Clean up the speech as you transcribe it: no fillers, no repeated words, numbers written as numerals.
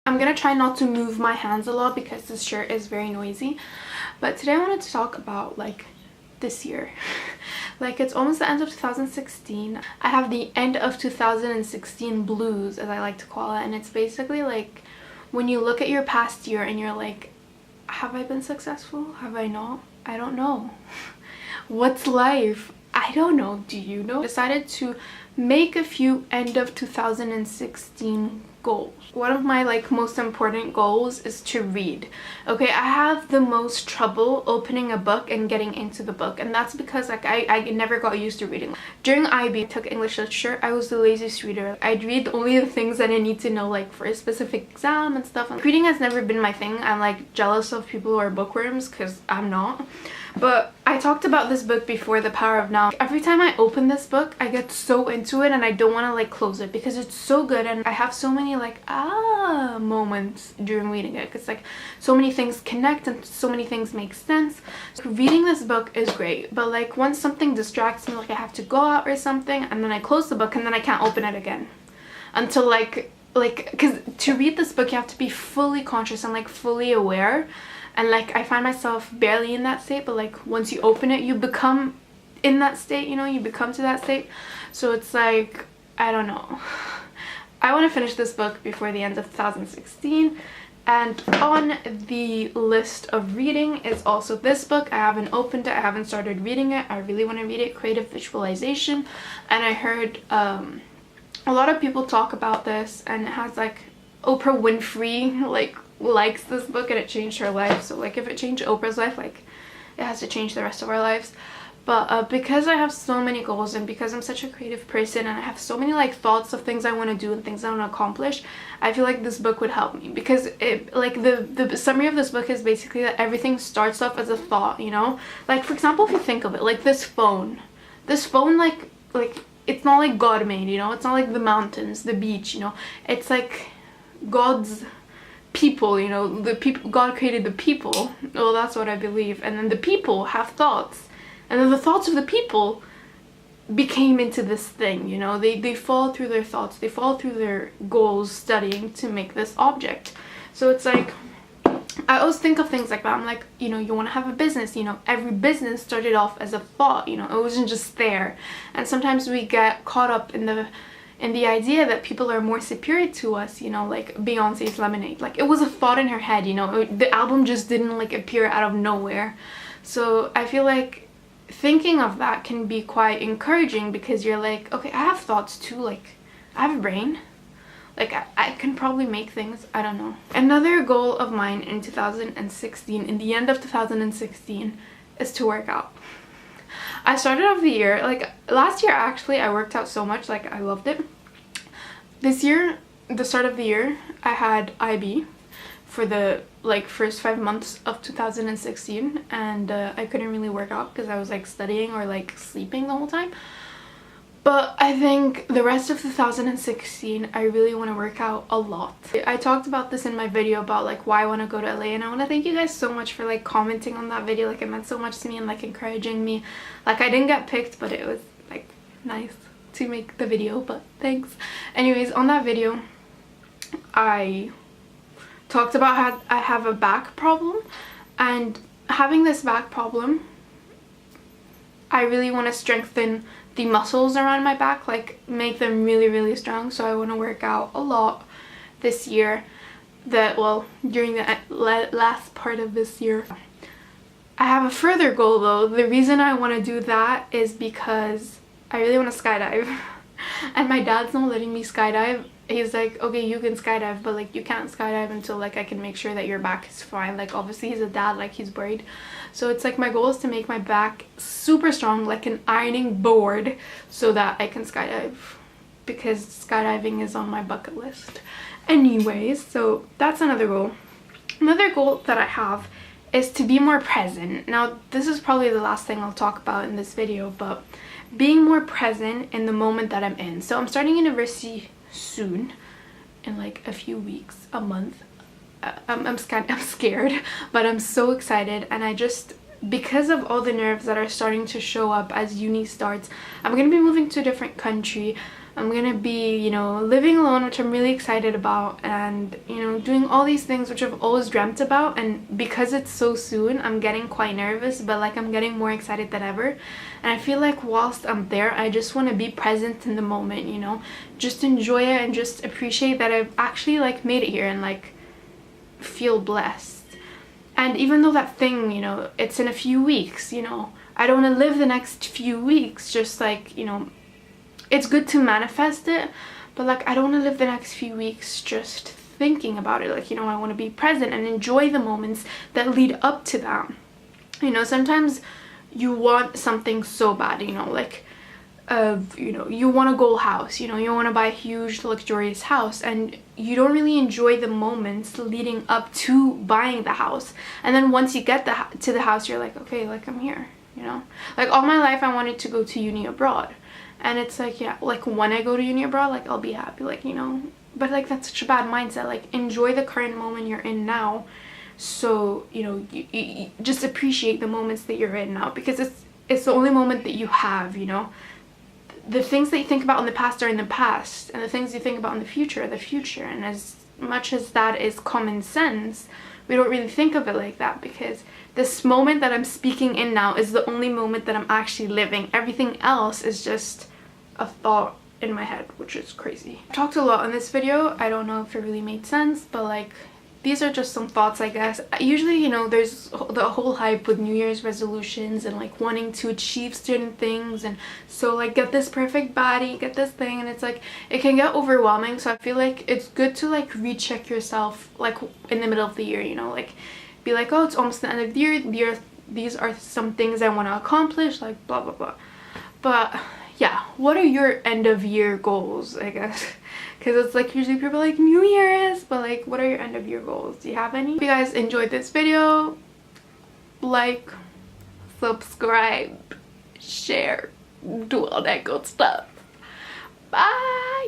I'm gonna try not to move my hands a lot because this shirt is very noisy. But today I wanted to talk about like this year. Like, it's almost the end of 2016. I have the end of 2016 blues, as I like to call it, and it's basically like when you look at your past year and you're like, have I been successful? Have I not? I don't know. What's life? I don't know. Do you know? Decided to make a few end of 2016 goals. One of my like most important goals is to read. Okay, I have the most trouble opening a book and getting into the book, and that's because like I never got used to reading. During IB, I took English literature. I was the laziest reader. I'd read only the things that I need to know, like for a specific exam and stuff. And reading has never been my thing. I'm like jealous of people who are bookworms because I'm not. But I talked about this book before, The Power of Now. Every time I open this book, I get so into it and I don't want to like close it because it's so good, and I have so many like moments during reading it because like so many things connect and so many things make sense. So reading this book is great, but like once something distracts me, like I have to go out or something, and then I close the book and then I can't open it again until like because to read this book you have to be fully conscious and like fully aware. And like I find myself barely in that state, but like once you open it, you become in that state, you know, you become to that state. So it's like, I don't know. I want to finish this book before the end of 2016. And on the list of reading is also this book. I haven't opened it, I haven't started reading it. I really want to read it, Creative Visualization. And I heard a lot of people talk about this, and it has like Oprah Winfrey like likes this book and it changed her life. So like if it changed Oprah's life, like it has to change the rest of our lives. But because I have so many goals and because I'm such a creative person and I have so many like thoughts of things I want to do and things I want to accomplish, I feel like this book would help me because it like the summary of this book is basically that everything starts off as a thought, you know. Like for example, if you think of it, like this phone like it's not like God made, you know. It's not like the mountains, the beach, you know. It's like God's people, you know. The people, God created the people. Well, that's what I believe. And then the people have thoughts, and then the thoughts of the people became into this thing, you know. They fall through their thoughts, they fall through their goals studying to make this object. So it's like I always think of things like that. I'm like, you know, you want to have a business, you know, every business started off as a thought, you know. It wasn't just there. And sometimes we get caught up in the idea that people are more superior to us, you know, like Beyonce's Lemonade. Like it was a thought in her head, you know. The album just didn't like appear out of nowhere. So I feel like thinking of that can be quite encouraging because you're like, okay, I have thoughts too, like I have a brain, like I can probably make things. I don't know. Another goal of mine in 2016, in the end of 2016, is to work out. I started off the year, like last year actually I worked out so much, like I loved it. This year, the start of the year, I had IB for the like first 5 months of 2016, and I couldn't really work out because I was like studying or like sleeping the whole time. But I think the rest of 2016 I really want to work out a lot. I talked about this in my video about like why I want to go to LA, and I want to thank you guys so much for like commenting on that video. Like it meant so much to me and like encouraging me. Like I didn't get picked, but it was like nice to make the video, but thanks. Anyways, on that video I talked about how I have a back problem, and having this back problem, I really want to strengthen the muscles around my back, like make them really strong. So I want to work out a lot this year, during the last part of this year. I have a further goal though. The reason I want to do that is because I really want to skydive and my dad's not letting me skydive. He's like, okay, you can skydive, but like you can't skydive until like I can make sure that your back is fine. Like obviously he's a dad, like he's worried. So it's like my goal is to make my back super strong, like an ironing board, so that I can skydive, because skydiving is on my bucket list. Anyways, so that's another goal. Another goal that I have is to be more present. Now this is probably the last thing I'll talk about in this video, but being more present in the moment that I'm in. So I'm starting university soon, in like a few weeks, a month. I'm scared, but I'm so excited, and I just, because of all the nerves that are starting to show up as uni starts, I'm gonna be moving to a different country. I'm gonna be, you know, living alone, which I'm really excited about, and, you know, doing all these things which I've always dreamt about. And because it's so soon, I'm getting quite nervous, but like I'm getting more excited than ever. And I feel like whilst I'm there, I just want to be present in the moment, you know, just enjoy it and just appreciate that I've actually like made it here, and like feel blessed. And even though that thing, you know, it's in a few weeks, you know, I don't want to live the next few weeks just like, you know, it's good to manifest it, but like I don't want to live the next few weeks just thinking about it. Like, you know, I want to be present and enjoy the moments that lead up to that. You know, sometimes you want something so bad, you know, like you know, you want a gold house, you know, you want to buy a huge luxurious house, and you don't really enjoy the moments leading up to buying the house. And then once you get to the house, you're like, okay, like I'm here, you know. Like all my life I wanted to go to uni abroad, and it's like, yeah, like when I go to uni abroad, like I'll be happy, like, you know. But like that's such a bad mindset. Like enjoy the current moment you're in now, so you know, you just appreciate the moments that you're in now, because it's the only moment that you have, you know. The things that you think about in the past are in the past, and the things you think about in the future are the future. And as much as that is common sense, we don't really think of it like that, because this moment that I'm speaking in now is the only moment that I'm actually living. Everything else is just a thought in my head, which is crazy. I talked a lot in this video. I don't know if it really made sense, but like these are just some thoughts, I guess. Usually, you know, there's the whole hype with New Year's resolutions and like wanting to achieve certain things, and so like get this perfect body, get this thing, and it's like it can get overwhelming. So I feel like it's good to like recheck yourself like in the middle of the year, you know, like be like, oh, it's almost the end of the year, these are some things I want to accomplish, like blah blah blah. But yeah, what are your end of year goals, I guess? Because it's like usually people are like New Year's, but like what are your end of year goals? Do you have any? If you guys enjoyed this video, like, subscribe, share, do all that good stuff. Bye.